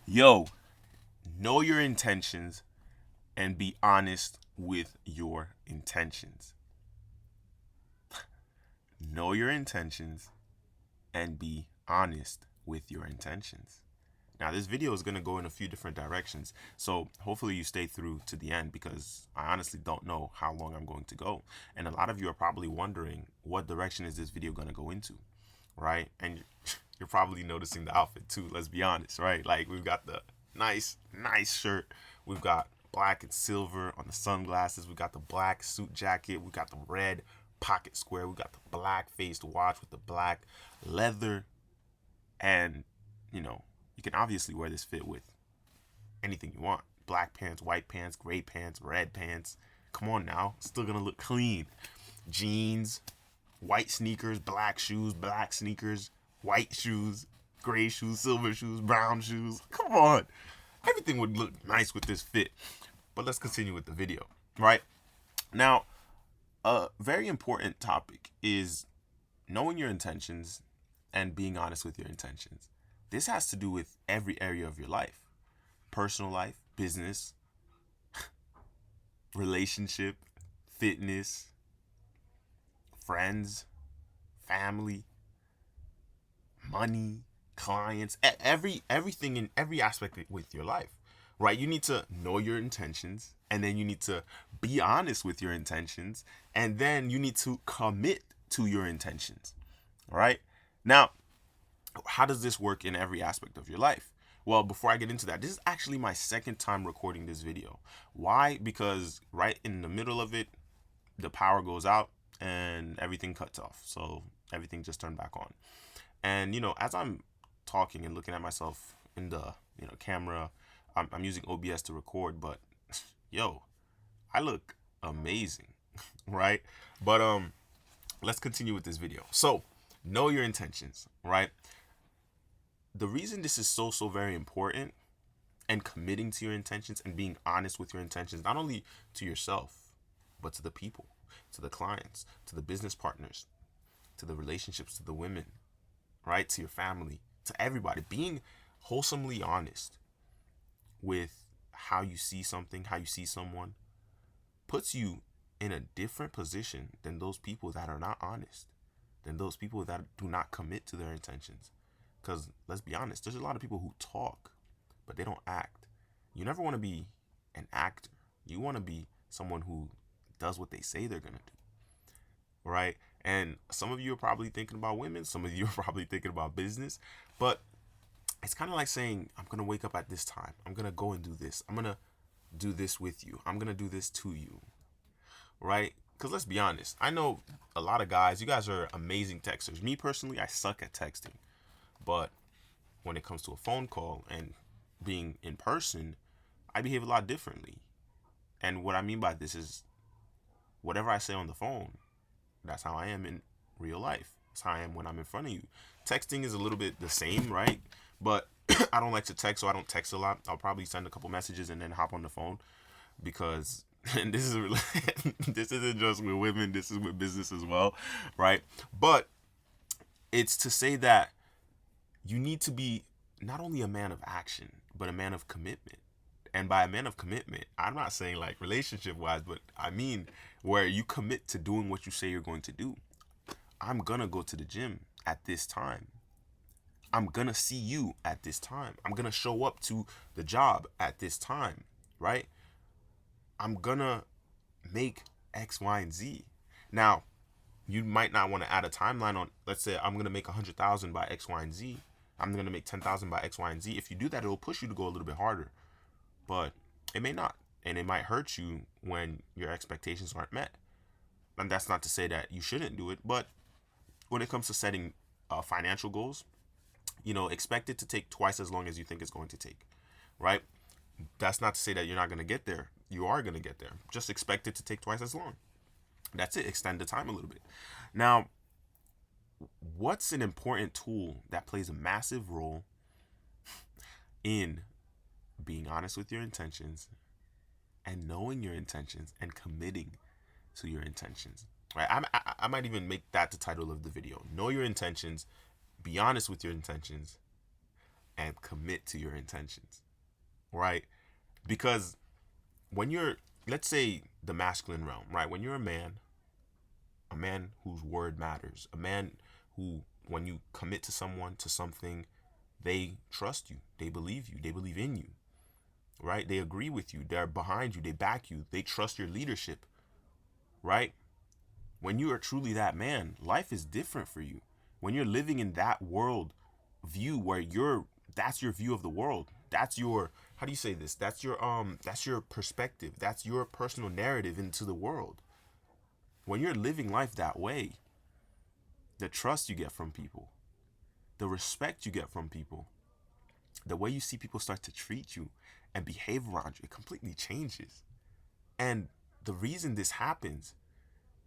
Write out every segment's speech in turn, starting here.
Yo, know your intentions and be honest with your intentions. Know your intentions and be honest with your intentions. Now, this video is going to go in a few different directions. So, hopefully, you stay through to the end because I honestly don't know how long I'm going to go. And a lot of you are probably wondering what direction is this video going to go into, right? And you're probably noticing the outfit too, let's be honest, right? Like, we've got the nice shirt, we've got black and silver on the sunglasses, we got the black suit jacket, we got the red pocket square, we got the black faced watch with the black leather, and you know, you can obviously wear this fit with anything you want. Black pants, white pants, gray pants, red pants. Come on now, still gonna look clean. Jeans, white sneakers, black shoes, black sneakers, white shoes, gray shoes, silver shoes, brown shoes. Come on. Everything would look nice with this fit. But let's continue with the video, right? Now, a very important topic is knowing your intentions and being honest with your intentions. This has to do with every area of your life: personal life, business, relationship, fitness, friends, family, money, clients, everything in every aspect with your life. Right? You need to know your intentions, and then you need to be honest with your intentions, and then you need to commit to your intentions. Right? Now, how does this work in every aspect of your life? Well, before I get into that, this is actually my second time recording this video. Why? Because right in the middle of it, the power goes out and everything cuts off. So everything just turned back on. And as I'm talking and looking at myself in the camera, I'm using OBS to record, but yo, I look amazing, right? But let's continue with this video. So, know your intentions, right? The reason this is so very important, and committing to your intentions and being honest with your intentions, not only to yourself, but to the people, to the clients, to the business partners, to the relationships, to the women, right? To your family, to everybody. Being wholesomely honest with how you see something, how you see someone, puts you in a different position than those people that are not honest, than those people that do not commit to their intentions. Because let's be honest, there's a lot of people who talk, but they don't act. You never want to be an actor. You want to be someone who does what they say they're going to do, right? And some of you are probably thinking about women, some of you are probably thinking about business, but it's kind of like saying, I'm going to wake up at this time. I'm going to go and do this. I'm going to do this with you. I'm going to do this to you, right? Because let's be honest, I know a lot of guys, you guys are amazing texters. Me personally, I suck at texting. But when it comes to a phone call and being in person, I behave a lot differently. And what I mean by this is whatever I say on the phone, that's how I am in real life. That's how I am when I'm in front of you. Texting is a little bit the same, right? But I don't like to text, so I don't text a lot. I'll probably send a couple messages and then hop on the phone because and this is this isn't just with women, this is with business as well, right? But it's to say that you need to be not only a man of action, but a man of commitment. And by a man of commitment, I'm not saying like relationship wise, but I mean where you commit to doing what you say you're going to do. I'm gonna go to the gym at this time. I'm gonna see you at this time. I'm gonna show up to the job at this time, right? I'm gonna make X, Y, and Z. Now, you might not want to add a timeline on, let's say I'm gonna make 100,000 by X, Y, and Z. I'm gonna make 10,000 by X, Y, and Z. If you do that, it'll push you to go a little bit harder, but it may not, and it might hurt you when your expectations aren't met. And that's not to say that you shouldn't do it, but when it comes to setting financial goals, expect it to take twice as long as you think it's going to take, right? That's not to say that you're not going to get there. You are going to get there. Just expect it to take twice as long. That's it. Extend the time a little bit. Now, what's an important tool that plays a massive role in being honest with your intentions and knowing your intentions and committing to your intentions, right? I might even make that the title of the video. Know your intentions, be honest with your intentions, and commit to your intentions, right? Because when you're, let's say, the masculine realm, right? When you're a man whose word matters, a man who, when you commit to someone, to something, they trust you, they believe you, they believe in you, right? They agree with you, they're behind you, they back you, they trust your leadership, right? When you are truly that man, life is different for you. When you're living in that world view where that's your view of the world. That's your, how do you say this? That's your perspective. That's your personal narrative into the world. When you're living life that way, the trust you get from people, the respect you get from people, the way you see people start to treat you and behave around you, it completely changes. And the reason this happens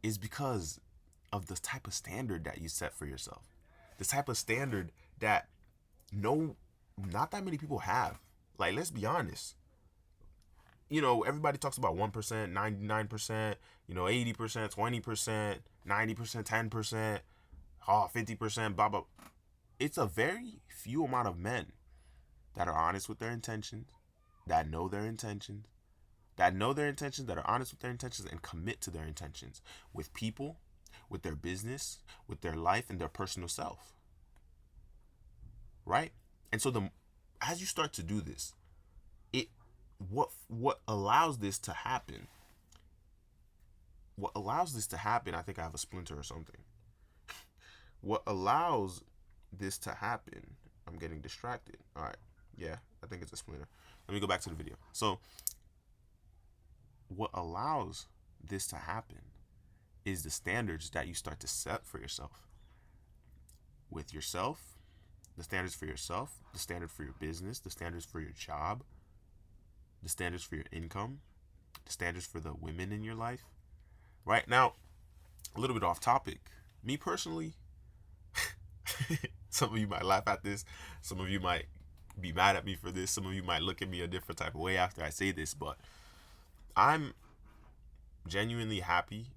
is because of the type of standard that you set for yourself. The type of standard that not that many people have. Like, let's be honest. Everybody talks about 1%, 99%, 80%, 20%, 90%, 10%, 50%, blah, blah. It's a very few amount of men that are honest with their intentions, that know their intentions, that are honest with their intentions and commit to their intentions with people, with their business, with their life, and their personal self. Right? And so as you start to do this, what allows this to happen? What allows this to happen? I think I have a splinter or something. What allows this to happen? I'm getting distracted. All right. Yeah, I think it's a splinter. Let me go back to the video. So, what allows this to happen is the standards that you start to set for yourself. With yourself, the standards for yourself, the standard for your business, the standards for your job, the standards for your income, the standards for the women in your life. Right now, a little bit off topic. Me personally, some of you might laugh at this. Some of you might be mad at me for this. Some of you might look at me a different type of way after I say this, but I'm genuinely happy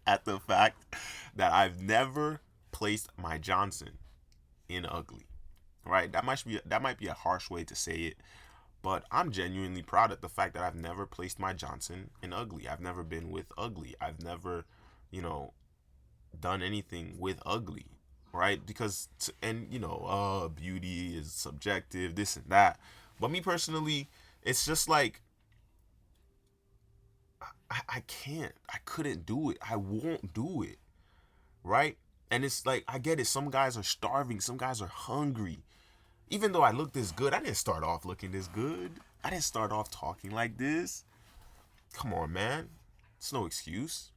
at the fact that I've never placed my Johnson in ugly. Right? That might be a harsh way to say it, but I'm genuinely proud of the fact that I've never placed my Johnson in ugly. I've never been with ugly. I've never, done anything with ugly, right? Because, beauty is subjective, this and that. But me personally, it's just like, I couldn't do it. I won't do it, right? And it's like, I get it. Some guys are starving. Some guys are hungry. Even though I look this good, I didn't start off looking this good. I didn't start off talking like this. Come on, man. It's no excuse.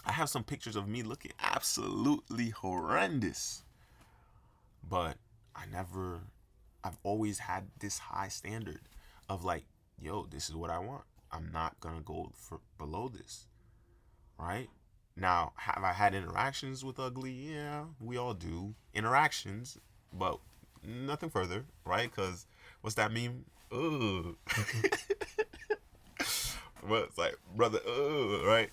I have some pictures of me looking absolutely horrendous. But I've always had this high standard of like, yo, this is what I want. I'm not going to go for below this. Right? Now, have I had interactions with ugly? Yeah, we all do. Interactions, but nothing further, right? Because what's that meme? Ugh. Well, it's like, brother, ugh, right?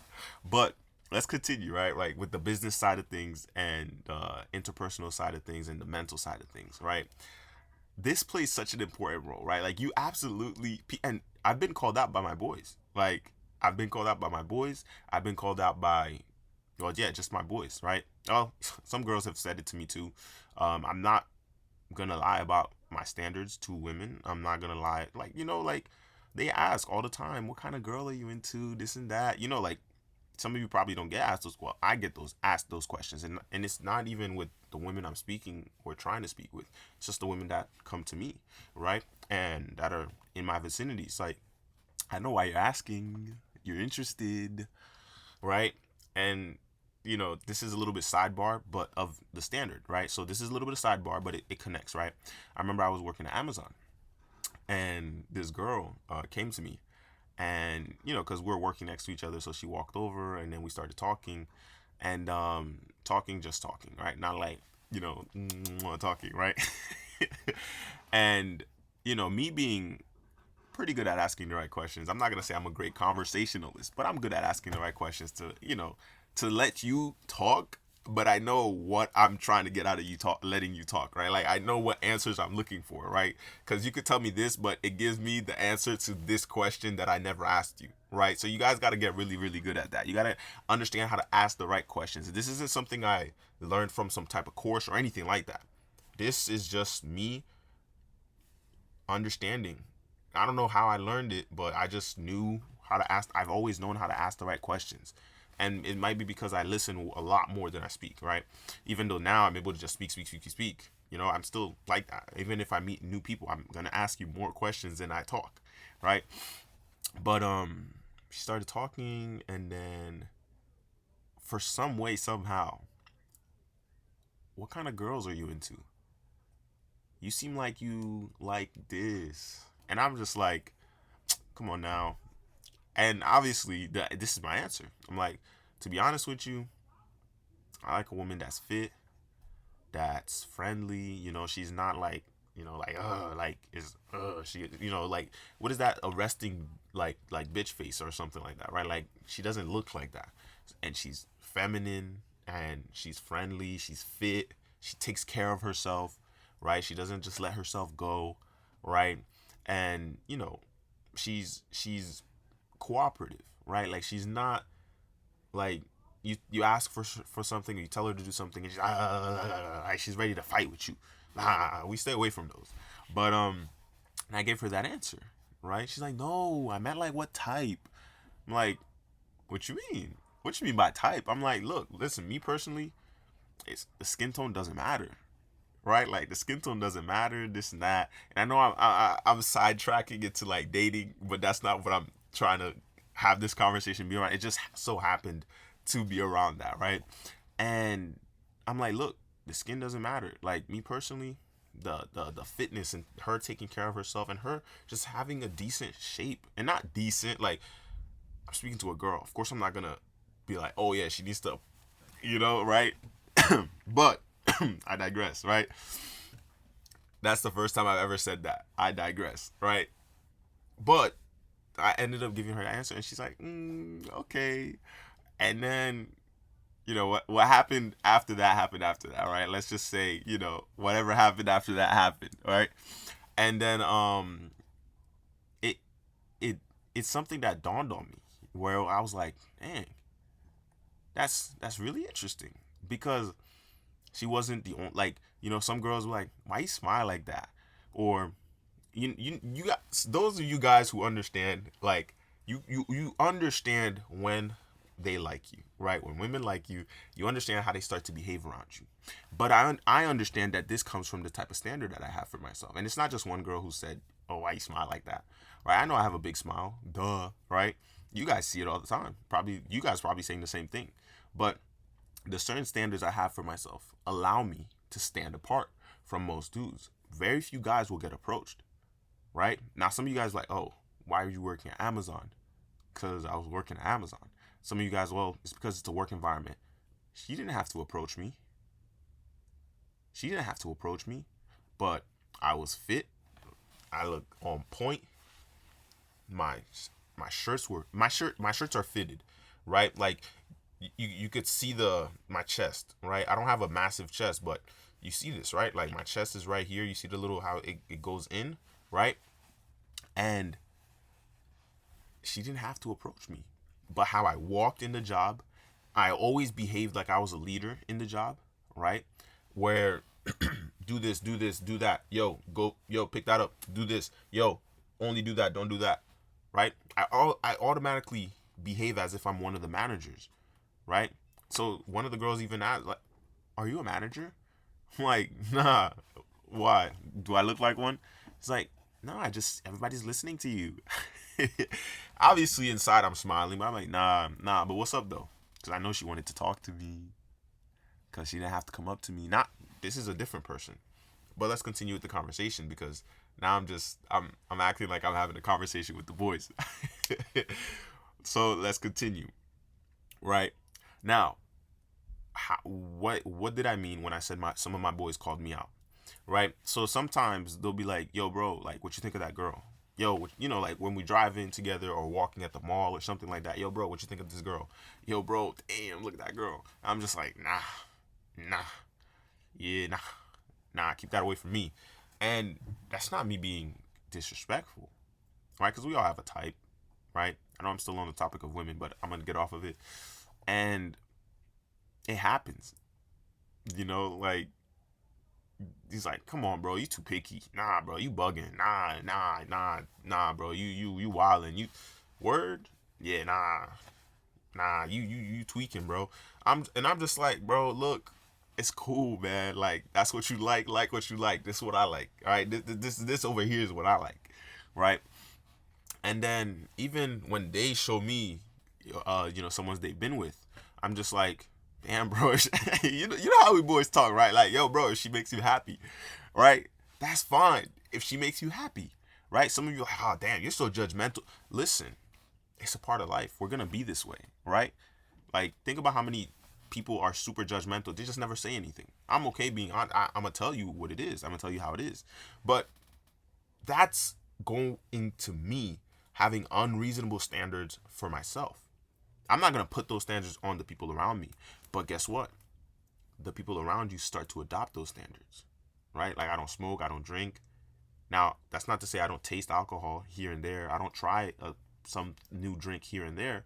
But let's continue, right? Like with the business side of things and interpersonal side of things and the mental side of things, right? This plays such an important role, right? Like you absolutely, and I've been called out by my boys. Like I've been called out by my boys. I've been called out by, well, yeah, just my boys, right? Oh, some girls have said it to me too. I'm not gonna lie about my standards to women. I'm not gonna lie, like they ask all the time, what kind of girl are you into, this and that, like some of you probably don't get asked those. Well, I get asked those questions, and it's not even with the women I'm speaking or trying to speak with. It's just the women that come to me, right, and that are in my vicinity. It's like, I know why you're asking. You're interested, right? And this is a little bit sidebar, but of the standard, right? So this is a little bit of sidebar, but it connects, right? I remember I was working at Amazon, and this girl came to me, and because we're working next to each other, so she walked over, and then we started talking, and just talking, right? Not like talking, right? And me being pretty good at asking the right questions. I'm not gonna say I'm a great conversationalist, but I'm good at asking the right questions to let you talk but I know what I'm trying to get out of you talk, letting you talk, right? Like I know what answers I'm looking for, right? Because you could tell me this, but it gives me the answer to this question that I never asked you, right? So you guys got to get really, really good at that. You got to understand how to ask the right questions. This isn't something I learned from some type of course or anything like that. This is just me understanding. I don't know how I learned it, but I just knew how to ask. I've always known how to ask the right questions. And it might be because I listen a lot more than I speak, right? Even though now I'm able to just speak. You know, I'm still like that. Even if I meet new people, I'm gonna ask you more questions than I talk, right? But she started talking, and then for some way, somehow, what kind of girls are you into? You seem like you like this, and I'm just like, come on now. And obviously, this is my answer. I'm like, to be honest with you, I like a woman that's fit, that's friendly. You know, she's not like, you know, like is she, you know, like what is that arresting like bitch face or something like that, right? Like she doesn't look like that, and she's feminine and she's friendly, she's fit, she takes care of herself, right? She doesn't just let herself go, right? And you know, she's cooperative, right? Like she's not like you ask for something, or you tell her to do something, and she's ready to fight with you. We stay away from those. But and I gave her that answer, right? She's like, no, I meant like what type. I'm like, what you mean? What you mean by type? I'm like, look, listen, me personally, it's the skin tone doesn't matter, right? Like the skin tone doesn't matter, this and that. And I know I'm sidetracking it to like dating, but that's not what I'm trying to have this conversation be around. It just so happened to be around that, right? And I'm like, look, the skin doesn't matter. Like me personally, the fitness and her taking care of herself and her just having a decent shape, and not decent like I'm speaking to a girl. Of course, I'm not gonna be like, oh yeah, she needs to, you know, right? But I digress, right? That's the first time I've ever said that. I digress, right? But I ended up giving her the answer, and she's like, okay. And then, you know, what happened after that happened after that, right? Let's just say, you know, whatever happened after that happened, right? And then it it it's something that dawned on me where I was like, dang, that's really interesting, because she wasn't the only, like, you know, some girls were like, why you smile like that? Or you got those of you guys who understand, like you understand when they like you, right? When women like you understand how they start to behave around you. But I understand that this comes from the type of standard that I have for myself, and it's not just one girl who said, "Oh, why you smile like that?" Right? I know I have a big smile, duh, right? You guys see it all the time. Probably you guys probably saying the same thing, but the certain standards I have for myself allow me to stand apart from most dudes. Very few guys will get approached, right? Now, some of you guys are like, oh, why are you working at Amazon? Because I was working at Amazon. Some of you guys, well, it's because it's a work environment. She didn't have to approach me. She didn't have to approach me, but I was fit. I look on point. My my shirts are fitted, right? Like you could see my chest, right? I don't have a massive chest, but you see this, right? Like my chest is right here. You see the little how it goes in, right? And she didn't have to approach me. But how I walked in the job, I always behaved like I was a leader in the job, right? Where do this, do that. Yo, go, yo, pick that up. Do this. Yo, only do that, don't do that. Right? I automatically behave as if I'm one of the managers, right? So one of the girls even asked, like, are you a manager? I'm like, nah. Why? Do I look like one? It's like, no, everybody's listening to you. Obviously inside I'm smiling, but I'm like, nah, but what's up though? Because I know she wanted to talk to me, because she didn't have to come up to me. Not, this is a different person. But let's continue with the conversation, because now I'm acting like I'm having a conversation with the boys. So let's continue. Right? Now, what did I mean when I said some of my boys called me out? Right? So sometimes they'll be like, yo, bro, like, what you think of that girl? Yo, you know, like when we drive in together or walking at the mall or something like that. Yo, bro, what you think of this girl? Yo, bro, damn, look at that girl. I'm just like, nah. nah, yeah, nah, keep that away from me. And that's not me being disrespectful, right? Because we all have a type, right? I know I'm still on the topic of women, but I'm gonna get off of it. And it happens, like he's like, come on, bro, you too picky. Nah, bro, you bugging. Nah, bro, you wildin'. You word, yeah, nah, you tweaking, bro. I'm just like, bro, look, it's cool, man. Like that's what you like what you like. This is what I like. All right, this over here is what I like, right? And then even when they show me, someone's they've been with, I'm just like, damn, bro, you know how we boys talk, right? Like, yo, bro, if she makes you happy, right? That's fine if she makes you happy, right? Some of you are like, oh, damn, you're so judgmental. Listen, it's a part of life. We're gonna be this way, right? Like, think about how many people are super judgmental. They just never say anything. I'm okay being on. I'm gonna tell you what it is. I'm gonna tell you how it is, but that's going into me having unreasonable standards for myself. I'm not going to put those standards on the people around me. But guess what? The people around you start to adopt those standards, right? Like, I don't smoke, I don't drink. Now, that's not to say I don't taste alcohol here and there. I don't try some new drink here and there.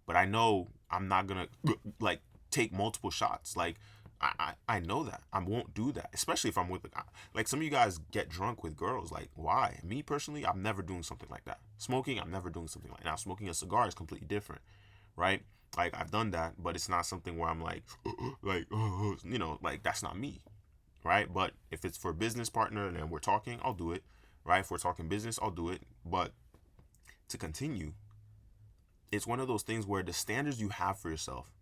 But I know I'm not going to, like, take multiple shots. Like, I know that I won't do that, especially if I'm with like some of you guys get drunk with girls. Like, why? Me personally, I'm never doing something like that. Smoking, I'm never doing something like that. Now, smoking a cigar is completely different, right? Like, I've done that, but it's not something where I'm like, like that's not me, right? But if it's for a business partner and then we're talking, I'll do it, right? If we're talking business, I'll do it. But to continue, it's one of those things where the standards you have for yourself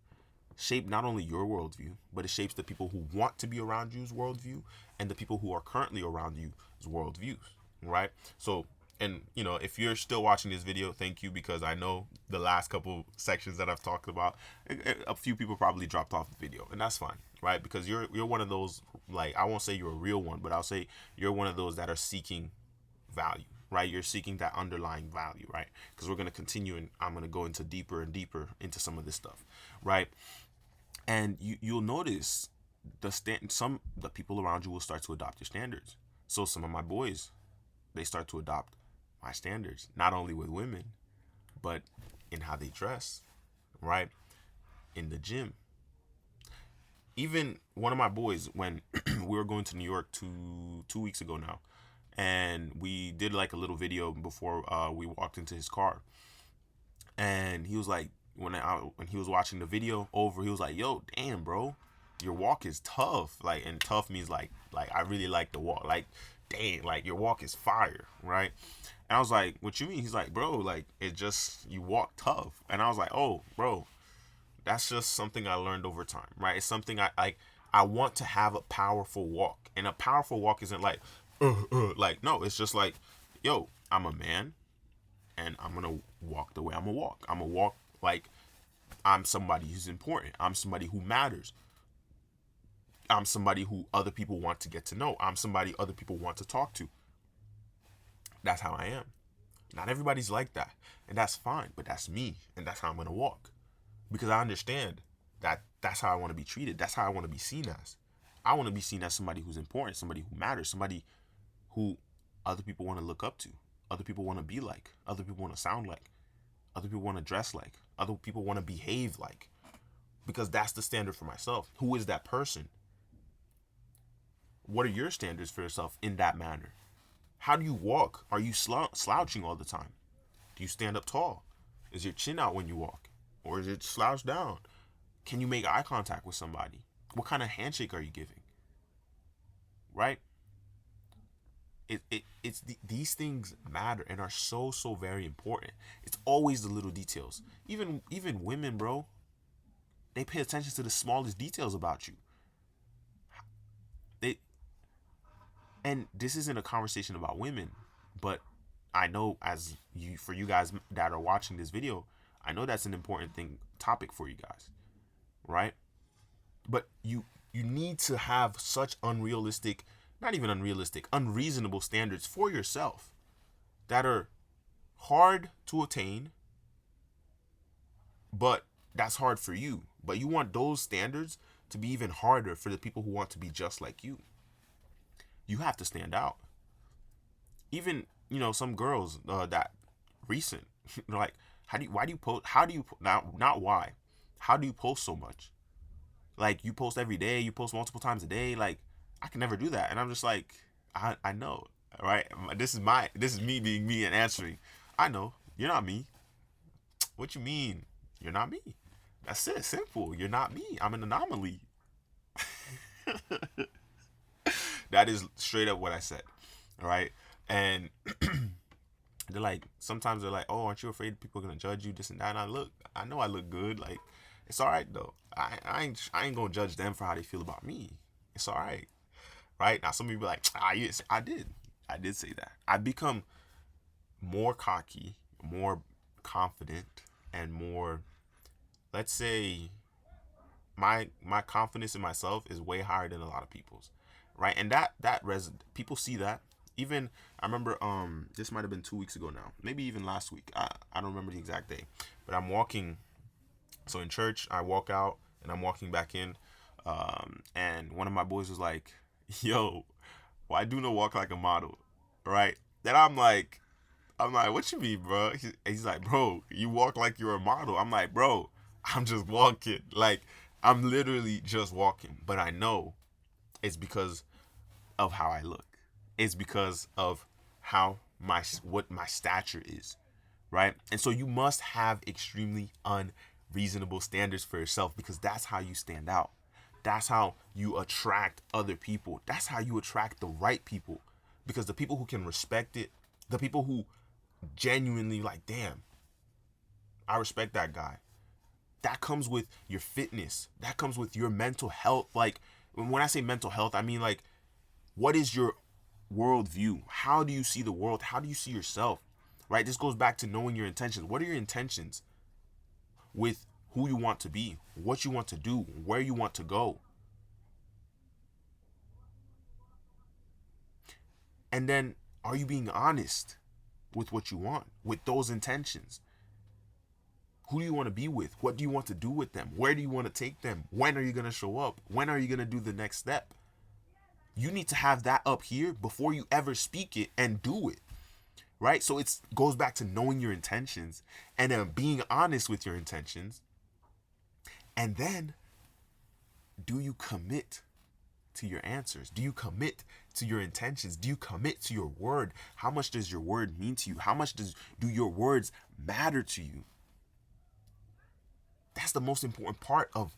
shape not only your worldview, but it shapes the people who want to be around you's worldview and the people who are currently around you's worldviews, right? So, and if you're still watching this video, thank you, because I know the last couple sections that I've talked about, a few people probably dropped off the video, and that's fine, right? Because you're one of those, like, I won't say you're a real one, but I'll say you're one of those that are seeking value, right? You're seeking that underlying value, right? Because we're going to continue, and I'm going to go into deeper and deeper into some of this stuff, right? And you'll notice the people around you will start to adopt your standards. So some of my boys, they start to adopt my standards, not only with women, but in how they dress, right? In the gym. Even one of my boys, when we were going to New York two weeks ago now, and we did like a little video before we walked into his car, and he was like, when he was watching the video over, he was like, yo, damn, bro, your walk is tough. Like, and tough means like I really like the walk. Like, dang, like your walk is fire, right? And I was like, what you mean? He's like, bro, like, it just, you walk tough. And I was like, oh, bro, that's just something I learned over time, right? It's something I want to have a powerful walk. And a powerful walk isn't like, like, no, it's just like, yo, I'm a man and I'm going to walk the way I'm going to walk. I'm going to walk like I'm somebody who's important. I'm somebody who matters. I'm somebody who other people want to get to know. I'm somebody other people want to talk to. That's how I am. Not everybody's like that. And that's fine. But that's me. And that's how I'm going to walk. Because I understand that that's how I want to be treated. That's how I want to be seen as. I want to be seen as somebody who's important, somebody who matters, somebody who other people want to look up to, other people want to be like, other people want to sound like, other people want to dress like, other people want to behave like. Because that's the standard for myself. Who is that person? What are your standards for yourself in that manner? How do you walk? Are you slouching all the time? Do you stand up tall? Is your chin out when you walk? Or is it slouched down? Can you make eye contact with somebody? What kind of handshake are you giving? Right? These things matter and are so very important. It's always the little details. Even women, bro, they pay attention to the smallest details about you. And this isn't a conversation about women, but I know for you guys that are watching this video, I know that's an important topic for you guys, right? But you need to have such unreasonable standards for yourself that are hard to attain, but that's hard for you. But you want those standards to be even harder for the people who want to be just like you. You have to stand out. Even, some girls that recent, like, why do you post, how do you, not why, how do you post so much? Like, you post every day, you post multiple times a day. Like, I can never do that. And I'm just like, I know, right? This is me being me and answering. I know, you're not me. What you mean? You're not me. That's it. Simple. You're not me. I'm an anomaly. That is straight up what I said. All right. And they're like, sometimes they're like, oh, aren't you afraid people are going to judge you, this and that? And I know I look good. Like, it's all right, though. I ain't going to judge them for how they feel about me. It's all right. Right? Now, some people be like, yes, I did say that. I become more cocky, more confident, and more, let's say, my confidence in myself is way higher than a lot of people's, right? And that people see that. Even I remember this might have been 2 weeks ago now, maybe even last week. I don't remember the exact day, but I'm walking. So in church, I walk out and I'm walking back in, and one of my boys was like, "Yo, why do not walk like a model?" Right? Then I'm like, what you mean, bro? He's like, bro, you walk like you're a model. I'm like, bro, I'm just walking. Like, I'm literally just walking. But I know it's because of how I look. It's because of what my stature is, right? And so you must have extremely unreasonable standards for yourself, because that's how you stand out. That's how you attract other people. That's how you attract the right people, because the people who can respect it, the people who genuinely like, damn, I respect that guy. That comes with your fitness. That comes with your mental health. Like, when I say mental health, I mean, like, what is your worldview? How do you see the world? How do you see yourself? Right? This goes back to knowing your intentions. What are your intentions with who you want to be, what you want to do, where you want to go? And then, are you being honest with what you want, with those intentions? Who do you want to be with? What do you want to do with them? Where do you want to take them? When are you going to show up? When are you going to do the next step? You need to have that up here before you ever speak it and do it. Right? So it goes back to knowing your intentions and then being honest with your intentions. And then, do you commit to your answers? Do you commit to your intentions? Do you commit to your word? How much does your word mean to you? How much do your words matter to you? That's the most important part of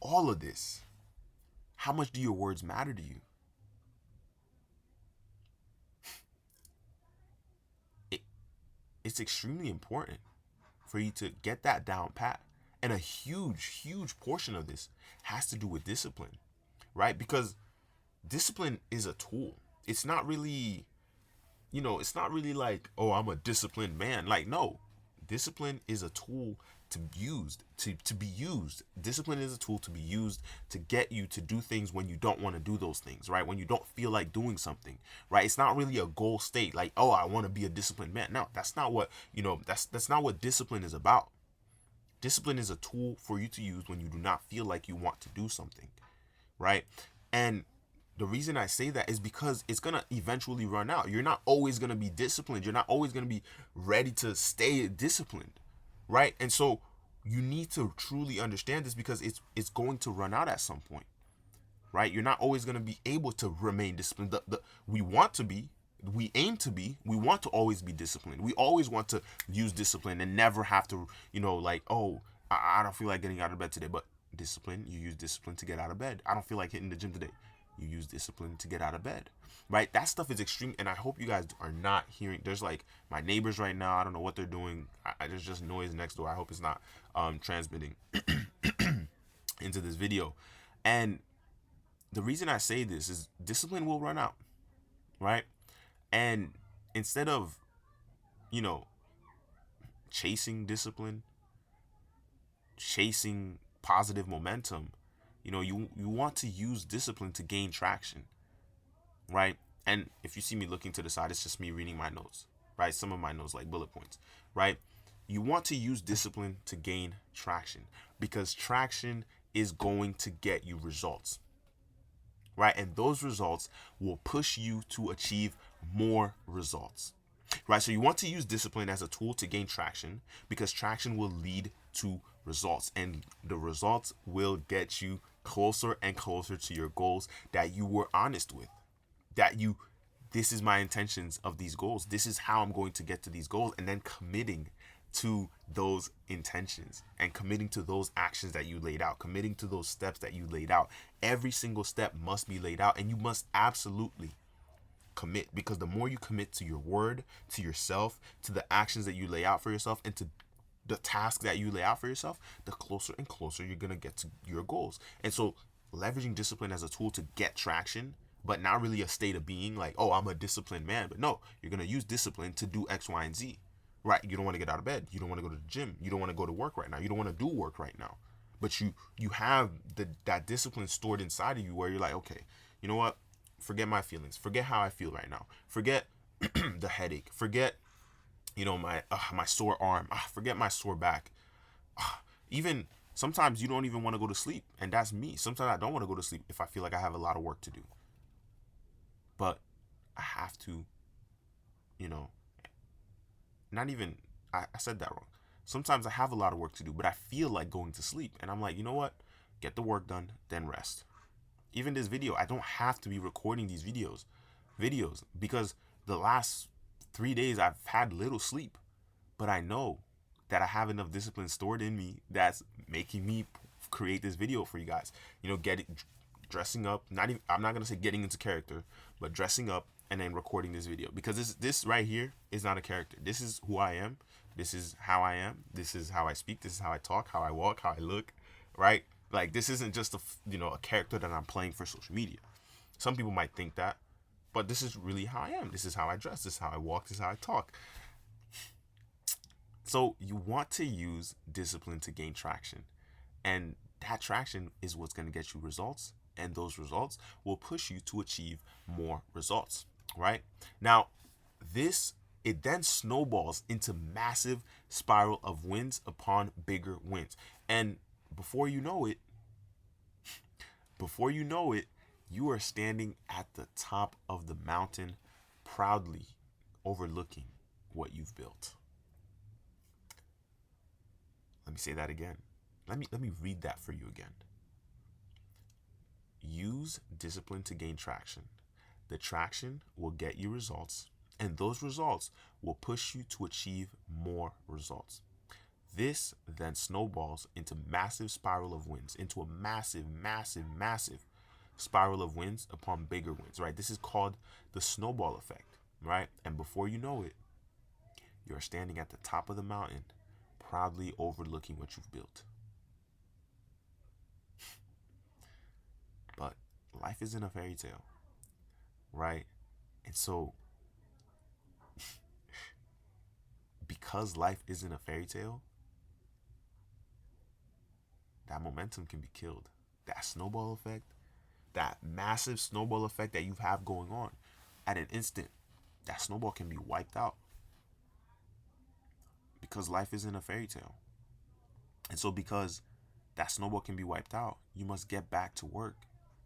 all of this. How much do your words matter to you? It's extremely important for you to get that down pat. And a huge portion of this has to do with discipline, right? Because discipline is a tool. It's not really, it's not really like, oh, I'm a disciplined man. Like, no, discipline is a tool to be used. Discipline is a tool to be used to get you to do things when you don't want to do those things, right? When you don't feel like doing something, right? It's not really a goal state like, oh, I want to be a disciplined man. No, that's not what, that's not what discipline is about. Discipline is a tool for you to use when you do not feel like you want to do something, right? And the reason I say that is because it's going to eventually run out. You're not always going to be disciplined. You're not always going to be ready to stay disciplined, right? And so you need to truly understand this, because it's going to run out at some point, right? You're not always going to be able to remain disciplined. We want to be, we aim to be, we want to always be disciplined. We always want to use discipline and never have to, like, oh, I don't feel like getting out of bed today. But discipline, you use discipline to get out of bed. I don't feel like hitting the gym today. You use discipline to get out of bed, right? That stuff is extreme. And I hope you guys are not hearing, there's like my neighbors right now. I don't know what they're doing. There's just noise next door. I hope it's not transmitting into this video. And the reason I say this is discipline will run out, right? And instead of, chasing positive momentum, you want to use discipline to gain traction, right? And if you see me looking to the side, it's just me reading my notes, right? Some of my notes, like bullet points, right? You want to use discipline to gain traction, because traction is going to get you results, right? And those results will push you to achieve more results, right? So you want to use discipline as a tool to gain traction, because traction will lead to results, and the results will get you closer and closer to your goals that you were honest with, that you, this is my intentions of these goals, this is how I'm going to get to these goals, and then committing to those intentions and committing to those actions that you laid out, committing to those steps that you laid out. Every single step must be laid out, and you must absolutely commit, because the more you commit to your word, to yourself, to the actions that you lay out for yourself, and to the task that you lay out for yourself, the closer and closer you're going to get to your goals. And so leveraging discipline as a tool to get traction, but not really a state of being like, oh, I'm a disciplined man. But no, you're going to use discipline to do X, Y, and Z, right? You don't want to get out of bed. You don't want to go to the gym. You don't want to go to work right now. You don't want to do work right now. But you have that discipline stored inside of you where you're like, okay, you know what? Forget my feelings. Forget how I feel right now. Forget the headache. Forget, my sore arm. Forget my sore back. Even sometimes you don't even want to go to sleep, and that's me. Sometimes I don't want to go to sleep if I feel like I have a lot of work to do. But I have to, not even, I said that wrong. Sometimes I have a lot of work to do, but I feel like going to sleep. And I'm like, you know what? Get the work done, then rest. Even this video, I don't have to be recording these videos because the last 3 days I've had little sleep, but I know that I have enough discipline stored in me that's making me create this video for you guys. Dressing up, I'm not going to say getting into character, but dressing up and then recording this video, because this right here is not a character. This is who I am. This is how I am. This is how I speak. This is how I talk, how I walk, how I look, right? Like, this isn't just a character that I'm playing for social media. Some people might think that, but this is really how I am. This is how I dress. This is how I walk. This is how I talk. So you want to use discipline to gain traction, and that traction is what's going to get you results, and those results will push you to achieve more results, right? Now, it then snowballs into massive spiral of wins upon bigger wins. And before you know it, you are standing at the top of the mountain, proudly overlooking what you've built. Let me say that again. Let me read that for you again. Use discipline to gain traction. The traction will get you results, and those results will push you to achieve more results. This then snowballs into massive spiral of wins, into a massive, massive, massive spiral of wins upon bigger wins, right? This is called the snowball effect, right? And before you know it, you're standing at the top of the mountain, proudly overlooking what you've built. But life isn't a fairy tale, right? And so, because life isn't a fairy tale, that momentum can be killed. That snowball effect, that massive snowball effect that you have going on, at an instant, that snowball can be wiped out. Because life isn't a fairy tale. And so, because that snowball can be wiped out, you must get back to work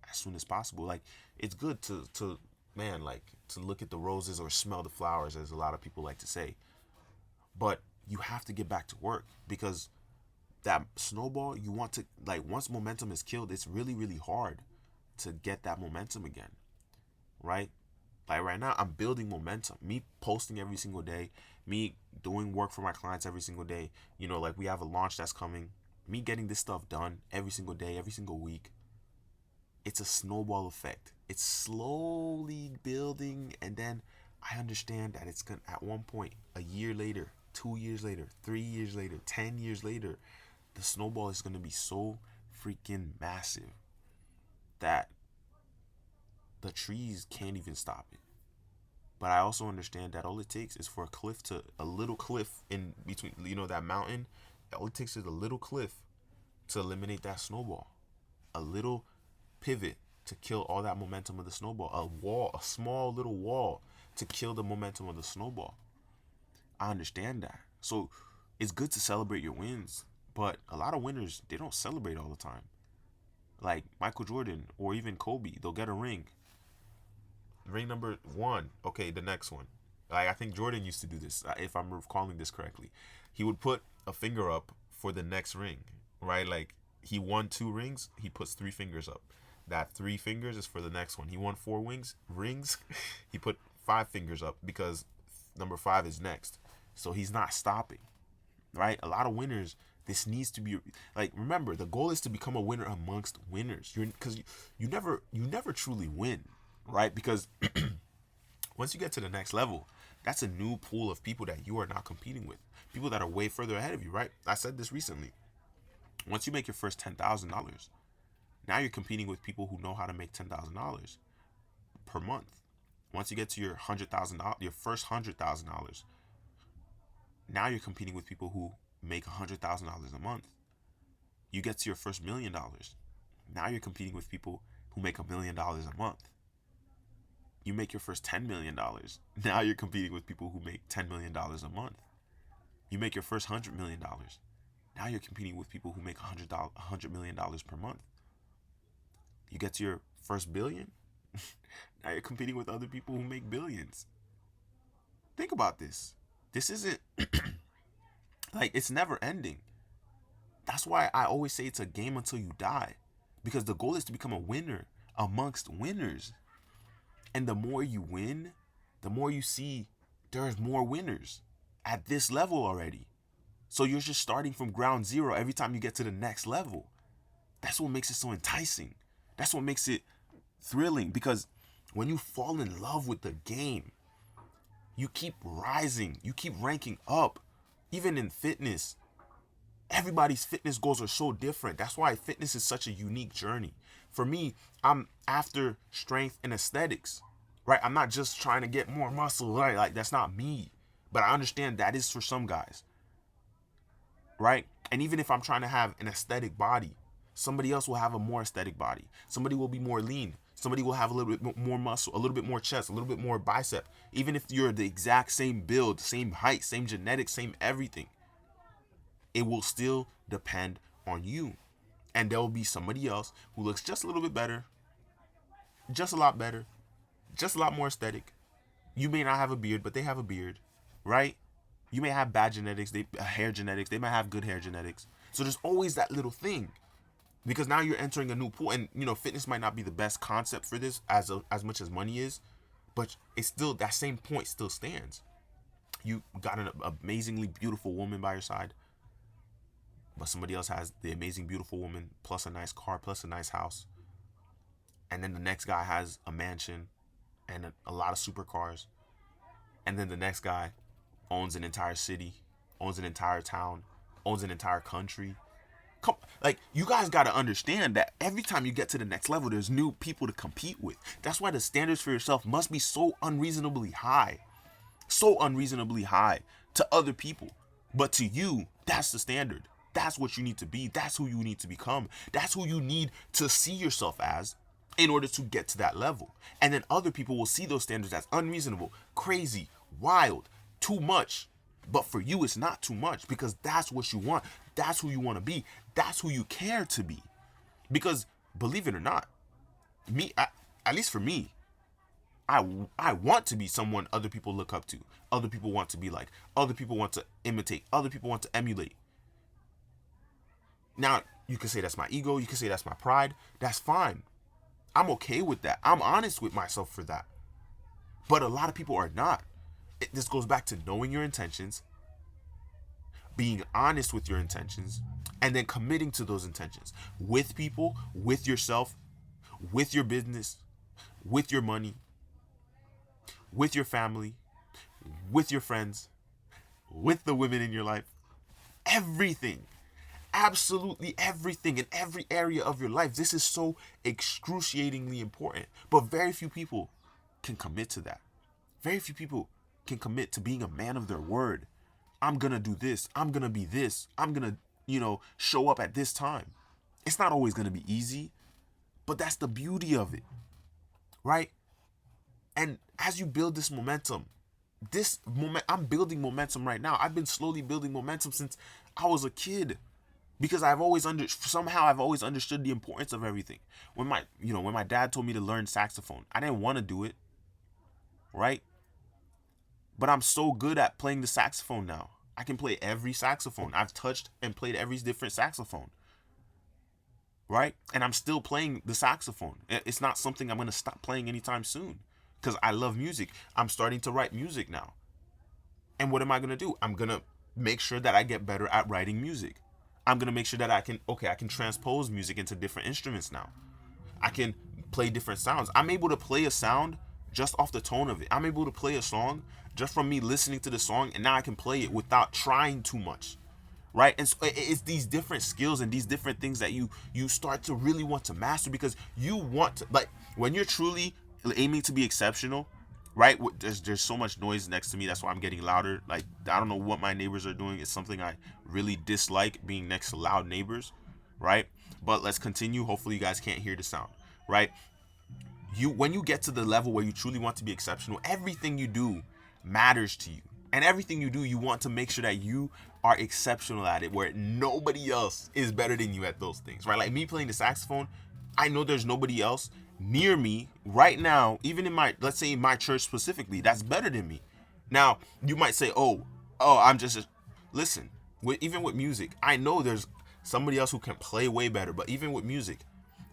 as soon as possible. Like, it's good to look at the roses or smell the flowers, as a lot of people like to say. But you have to get back to work, because that snowball, you want to, once momentum is killed, it's really, really hard to get that momentum again, right? Like, right now, I'm building momentum. Me posting every single day, me doing work for my clients every single day. We have a launch that's coming. Me getting this stuff done every single day, every single week. It's a snowball effect. It's slowly building, and then I understand that it's going to, at one point, a year later, 2 years later, 3 years later, 10 years later, the snowball is going to be so freaking massive that the trees can't even stop it. But I also understand that all it takes is for a little cliff in between, that mountain. All it takes is a little cliff to eliminate that snowball. A little pivot to kill all that momentum of the snowball. A small little wall to kill the momentum of the snowball. I understand that. So it's good to celebrate your wins, but a lot of winners, they don't celebrate all the time. like Michael Jordan or even Kobe. They'll get a ring. Ring number 1. Okay, the next one. Like I think Jordan used to do this, if I'm recalling this correctly. He would put a finger up for the next ring, right? Like he won 2 rings, he puts 3 fingers up. That 3 fingers is for the next one. He won 4 rings, he put 5 fingers up because number 5 is next. So he's not stopping, right? A lot of winners. This needs to be like, remember, the goal is to become a winner amongst winners. Because you never truly win, right? Because once you get to the next level, that's a new pool of people that you are not competing with. People that are way further ahead of you, right? I said this recently. Once you make your first $10,000, now you're competing with people who know how to make $10,000 per month. Once you get to your $100,000, your first $100,000, now you're competing with people who make $100,000 a month. You get to your first $1 million. Now you're competing with people who make $1 million a month. You make your first $10 million. Now you're competing with people who make $10 million a month. You make your first $100 million. Now you're competing with people who make $100 million per month. You get to your first billion. Now you're competing with other people who make billions. Think about this. This isn't like, it's never ending. That's why I always say it's a game until you die. Because the goal is to become a winner amongst winners. And the more you win, the more you see there's more winners at this level already. So you're just starting from ground zero every time you get to the next level. That's what makes it so enticing. That's what makes it thrilling. Because when you fall in love with the game, you keep rising. You keep ranking up. Even in fitness, everybody's fitness goals are so different. That's why fitness is such a unique journey. For me, I'm after strength and aesthetics, right? I'm not just trying to get more muscle, right? Like, that's not me. But I understand that is for some guys, right? And even if I'm trying to have an aesthetic body, somebody else will have a more aesthetic body. Somebody will be more lean. Somebody will have a little bit more muscle, a little bit more chest, a little bit more bicep. Even if you're the exact same build, same height, same genetics, same everything, it will still depend on you. And there will be somebody else who looks just a little bit better, just a lot better, just a lot more aesthetic. You may not have a beard, but they have a beard, right? You may have bad genetics, hair genetics. They might have good hair genetics. So there's always that little thing. Because now you're entering a new pool, and fitness might not be the best concept for this as much as money is, but it's still, that same point still stands. You got an amazingly beautiful woman by your side, but somebody else has the amazing beautiful woman plus a nice car plus a nice house, and then the next guy has a mansion and a lot of supercars, and then the next guy owns an entire city, owns an entire town, owns an entire country. Like, you guys got to understand that every time you get to the next level, there's new people to compete with. That's why the standards for yourself must be so unreasonably high to other people. But to you, that's the standard. That's what you need to be. That's who you need to become. That's who you need to see yourself as in order to get to that level. And then other people will see those standards as unreasonable, crazy, wild, too much. But for you, it's not too much, because that's what you want. That's who you want to be. That's who you care to be. Because believe it or not, at least for me, I want to be someone other people look up to. Other people want to be like. Other people want to imitate. Other people want to emulate. Now, you can say that's my ego. You can say that's my pride. That's fine. I'm okay with that. I'm honest with myself for that. But a lot of people are not. This goes back to knowing your intentions, being honest with your intentions, and then committing to those intentions with people, with yourself, with your business, with your money, with your family, with your friends, with the women in your life. Everything, absolutely everything, in every area of your life. This is so excruciatingly important, but very few people can commit to that. Very few people can commit to being a man of their word. I'm gonna do this. I'm gonna be this. I'm gonna, show up at this time. It's not always gonna be easy, but that's the beauty of it, right? And as you build this momentum, I'm building momentum right now. I've been slowly building momentum since I was a kid. because I've always understood the importance of everything. When my dad told me to learn saxophone, I didn't want to do it, right? But I'm so good at playing the saxophone now. I can play every saxophone. I've touched and played every different saxophone, right? And I'm still playing the saxophone. It's not something I'm going to stop playing anytime soon because I love music. I'm starting to write music now. And what am I going to do? I'm going to make sure that I get better at writing music. I'm going to make sure that I can transpose music into different instruments now. I can play different sounds. I'm able to play a sound just off the tone of it. I'm able to play a song just from me listening to the song, and now I can play it without trying too much, right? And so it's these different skills and these different things that you start to really want to master, because you want to, like, when you're truly aiming to be exceptional, right? There's so much noise next to me, that's why I'm getting louder. Like, I don't know what my neighbors are doing. It's something I really dislike, being next to loud neighbors, right? But let's continue. Hopefully you guys can't hear the sound, right? When you get to the level where you truly want to be exceptional, everything you do matters to you. And everything you do, you want to make sure that you are exceptional at it, where nobody else is better than you at those things, right? Like me playing the saxophone, I know there's nobody else near me right now, even in let's say in my church specifically, that's better than me. Now, you might say, I'm just, listen, even with music, I know there's somebody else who can play way better, but even with music,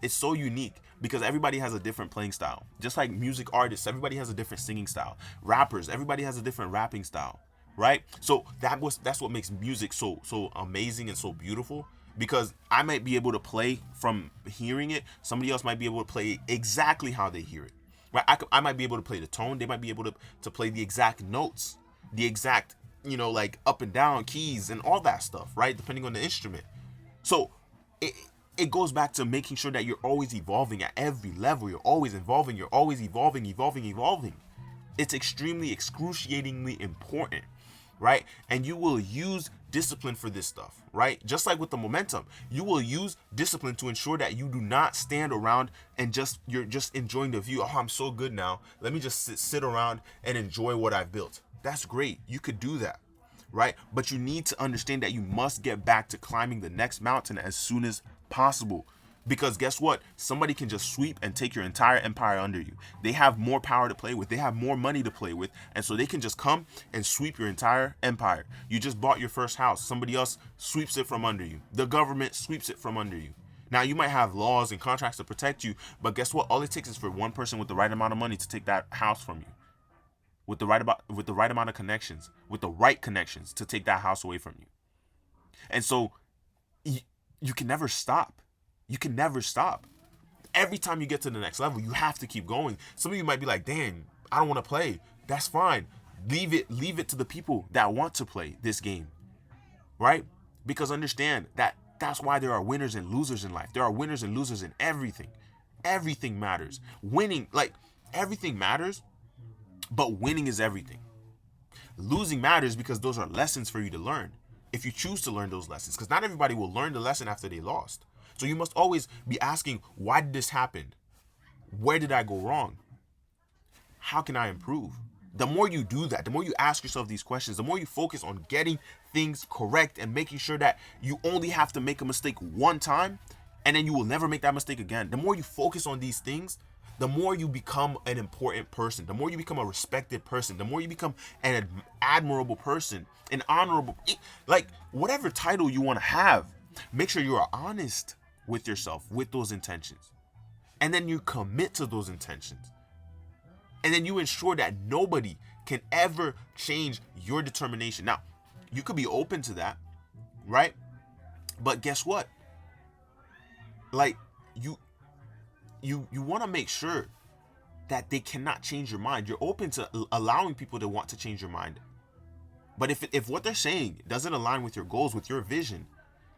it's so unique because everybody has a different playing style. Just like music artists, everybody has a different singing style. Rappers, everybody has a different rapping style, right? So that's what makes music so amazing and so beautiful, because I might be able to play from hearing it. Somebody else might be able to play exactly how they hear it, right? I might be able to play the tone. They might be able to play the exact notes, the exact, like up and down keys and all that stuff, right? Depending on the instrument. So it goes back to making sure that you're always evolving at every level. You're always evolving. You're always evolving. It's extremely excruciatingly important, right? And you will use discipline for this stuff, right? Just like with the momentum, you will use discipline to ensure that you do not stand around and you're just enjoying the view. Oh, I'm so good now. Let me just sit around and enjoy what I've built. That's great. You could do that, right? But you need to understand that you must get back to climbing the next mountain as soon as possible, because guess what? Somebody can just sweep and take your entire empire under you. They have more power to play with. They have more money to play with. And so they can just come and sweep your entire empire. You just bought your first house. Somebody else sweeps it from under you. The government sweeps it from under you. Now, you might have laws and contracts to protect you, but guess what? All it takes is for one person with the right amount of money to take that house from you. With the right amount of connections, with the right connections to take that house away from you. And so you can never stop. You can never stop. Every time you get to the next level, you have to keep going. Some of you might be like, dang, I don't want to play. That's fine. Leave it to the people that want to play this game, right? Because understand that that's why there are winners and losers in life. There are winners and losers in everything. Everything matters. Winning, like, everything matters, but winning is everything. Losing matters because those are lessons for you to learn, if you choose to learn those lessons, because not everybody will learn the lesson after they lost. So you must always be asking, why did this happen? Where did I go wrong? How can I improve? The more you do that, the more you ask yourself these questions, the more you focus on getting things correct and making sure that you only have to make a mistake one time and then you will never make that mistake again. The more you focus on these things, the more you become an important person, the more you become a respected person, the more you become an admirable person, an honorable, like whatever title you want to have, make sure you are honest with yourself, with those intentions. And then you commit to those intentions. And then you ensure that nobody can ever change your determination. Now, you could be open to that, right? But guess what? Like, you want to make sure that they cannot change your mind. You're open to allowing people to want to change your mind. But if what they're saying doesn't align with your goals, with your vision,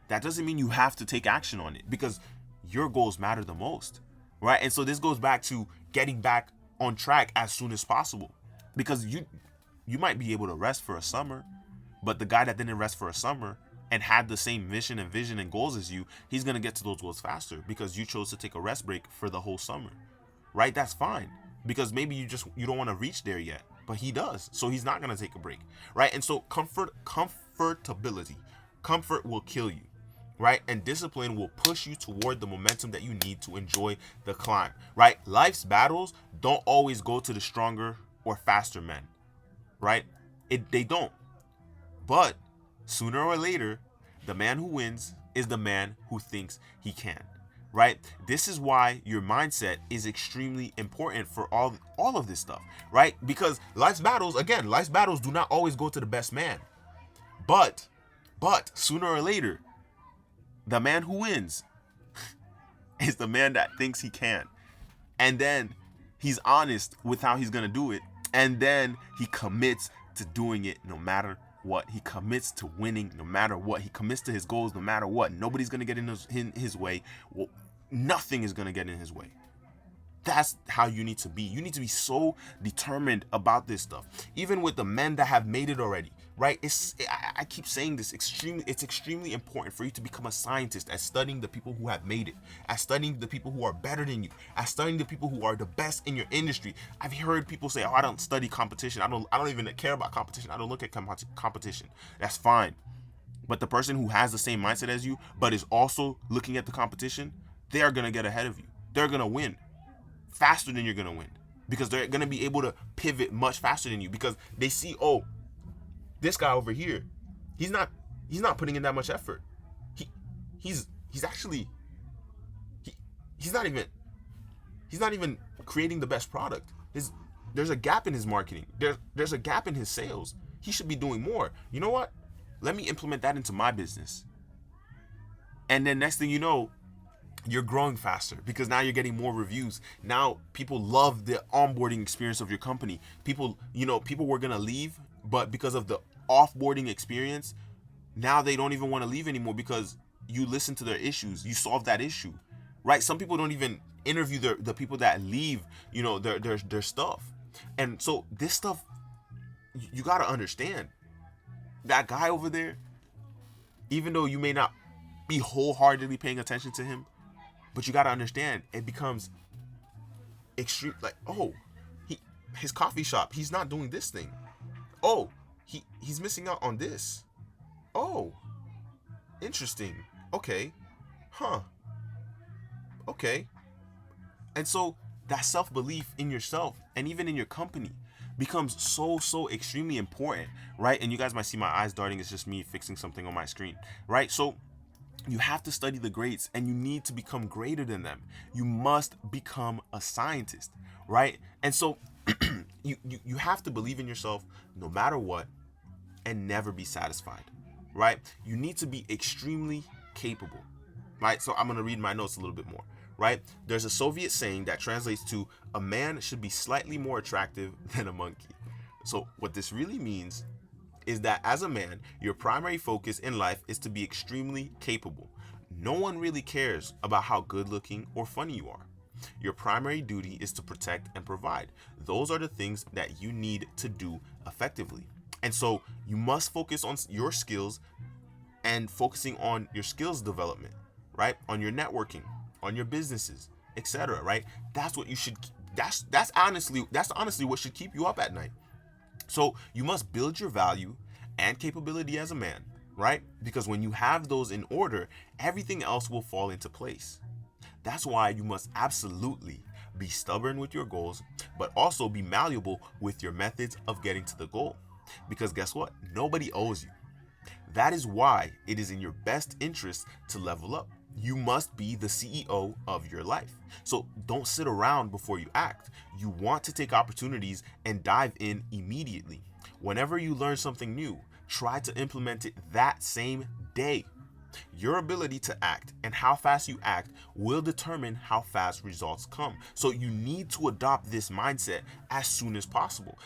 that doesn't mean you have to take action on it, because your goals matter the most, right? And so this goes back to getting back on track as soon as possible, because you might be able to rest for a summer, but the guy that didn't rest for a summer and had the same mission and vision and goals as you, he's going to get to those goals faster because you chose to take a rest break for the whole summer, right? That's fine, because maybe you don't want to reach there yet, but he does. So he's not going to take a break, right? And so comfortability, comfort will kill you, right? And discipline will push you toward the momentum that you need to enjoy the climb, right? Life's battles don't always go to the stronger or faster men, right? They don't. But sooner or later, the man who wins is the man who thinks he can, right? This is why your mindset is extremely important for all of this stuff, right? Because life's battles do not always go to the best man. But sooner or later, the man who wins is the man that thinks he can. And then he's honest with how he's going to do it. And then he commits to doing it no matter what. He commits to winning no matter what. He commits to his goals no matter what. Nobody's going to get in his way. Well, nothing is going to get in his way. That's how you need to be. You need to be so determined about this stuff. Even with the men that have made it already, right? I keep saying this, it's extremely important for you to become a scientist at studying the people who have made it, at studying the people who are better than you, at studying the people who are the best in your industry. I've heard people say, "Oh, I don't study competition. I don't even care about competition. I don't look at competition." That's fine. But the person who has the same mindset as you, but is also looking at the competition, they are going to get ahead of you. They're going to win faster than you're going to win, because they're going to be able to pivot much faster than you, because they see, oh, this guy over here, he's not putting in that much effort. He's not even creating the best product. There's a gap in his marketing. There's a gap in his sales. He should be doing more. You know what? Let me implement that into my business. And then next thing you know, you're growing faster, because now you're getting more reviews. Now people love the onboarding experience of your company. People were going to leave, but because of the offboarding experience, now they don't even want to leave anymore, because you listen to their issues. You solve that issue, right? Some people don't even interview the people that leave, their stuff. And so this stuff, you got to understand that guy over there, even though you may not be wholeheartedly paying attention to him, but you got to understand, it becomes extreme. Like, oh, his coffee shop, he's not doing this thing. Oh, he's missing out on this. Oh, interesting. Okay. Huh. Okay. And so that self-belief in yourself and even in your company becomes so extremely important, right? And you guys might see my eyes darting. It's just me fixing something on my screen, right? So you have to study the greats, and you need to become greater than them. You must become a scientist, right? And so you have to believe in yourself no matter what, and never be satisfied, right? You need to be extremely capable, right? So I'm going to read my notes a little bit more, right? There's a Soviet saying that translates to, "A man should be slightly more attractive than a monkey." So what this really means is that as a man, your primary focus in life is to be extremely capable. No one really cares about how good looking or funny you are. Your primary duty is to protect and provide. Those are the things that you need to do effectively. And so you must focus on your skills, and focusing on your skills development, right? On your networking, on your businesses, etc., right? That's what you should, that's honestly what should keep you up at night. So you must build your value and capability as a man, right? Because when you have those in order, everything else will fall into place. That's why you must absolutely be stubborn with your goals, but also be malleable with your methods of getting to the goal. Because guess what? Nobody owes you. That is why it is in your best interest to level up. You must be the CEO of your life. So don't sit around before you act. You want to take opportunities and dive in immediately. Whenever you learn something new, try to implement it that same day. Your ability to act and how fast you act will determine how fast results come. So you need to adopt this mindset as soon as possible.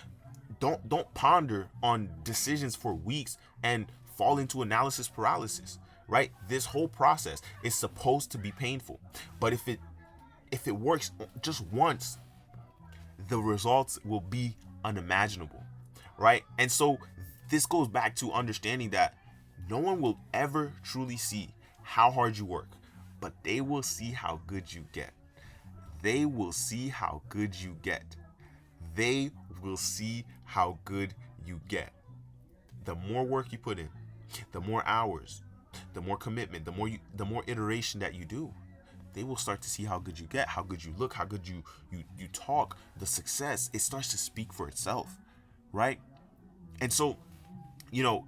Don't ponder on decisions for weeks and fall into analysis paralysis, right? This whole process is supposed to be painful, but if it works just once, the results will be unimaginable, right? And so this goes back to understanding that no one will ever truly see how hard you work, but they will see how good you get. They will see how good you get. They will see how good you get. The more work you put in, the more hours, the more commitment, the more iteration that you do, they will start to see how good you get, how good you look, how good you talk. The success, it starts to speak for itself, right? And so, you know,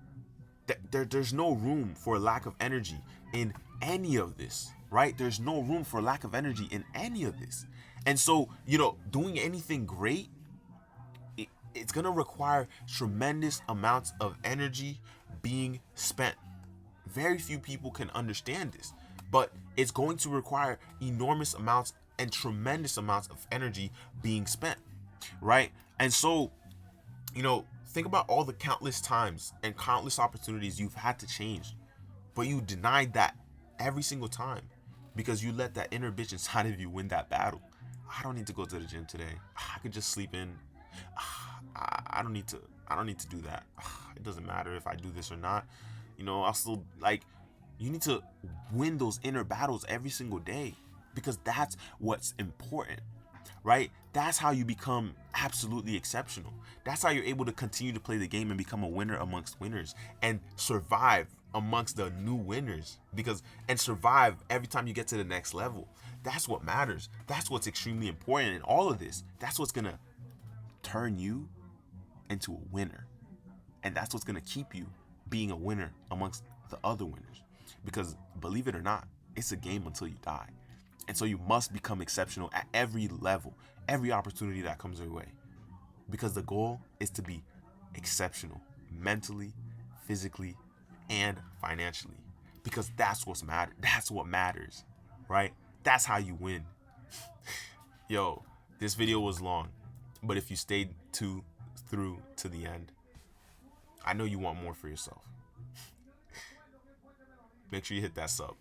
there's no room for lack of energy in any of this, right? There's no room for lack of energy in any of this. And so, you know, doing anything great, it's gonna require tremendous amounts of energy being spent. Very few people can understand this, but it's going to require enormous amounts and tremendous amounts of energy being spent, right? And so, you know, think about all the countless times and countless opportunities you've had to change, but you denied that every single time because you let that inner bitch inside of you win that battle. I don't need to go to the gym today. I could just sleep in. I don't need to. I don't need to do that. It doesn't matter if I do this or not. You know, I'll still like. You need to win those inner battles every single day because that's what's important, right? That's how you become absolutely exceptional. That's how you're able to continue to play the game and become a winner amongst winners and survive amongst the new winners and survive every time you get to the next level. That's what matters. That's what's extremely important in all of this. That's what's going to turn you into a winner. And that's what's going to keep you being a winner amongst the other winners. Because believe it or not, it's a game until you die. And so you must become exceptional at every level, every opportunity that comes your way. Because the goal is to be exceptional mentally, physically, and financially. Because that's what's matter. That's what matters, right? That's how you win. Yo, this video was long, but if you stayed through to the end, I know you want more for yourself. Make sure you hit that sub.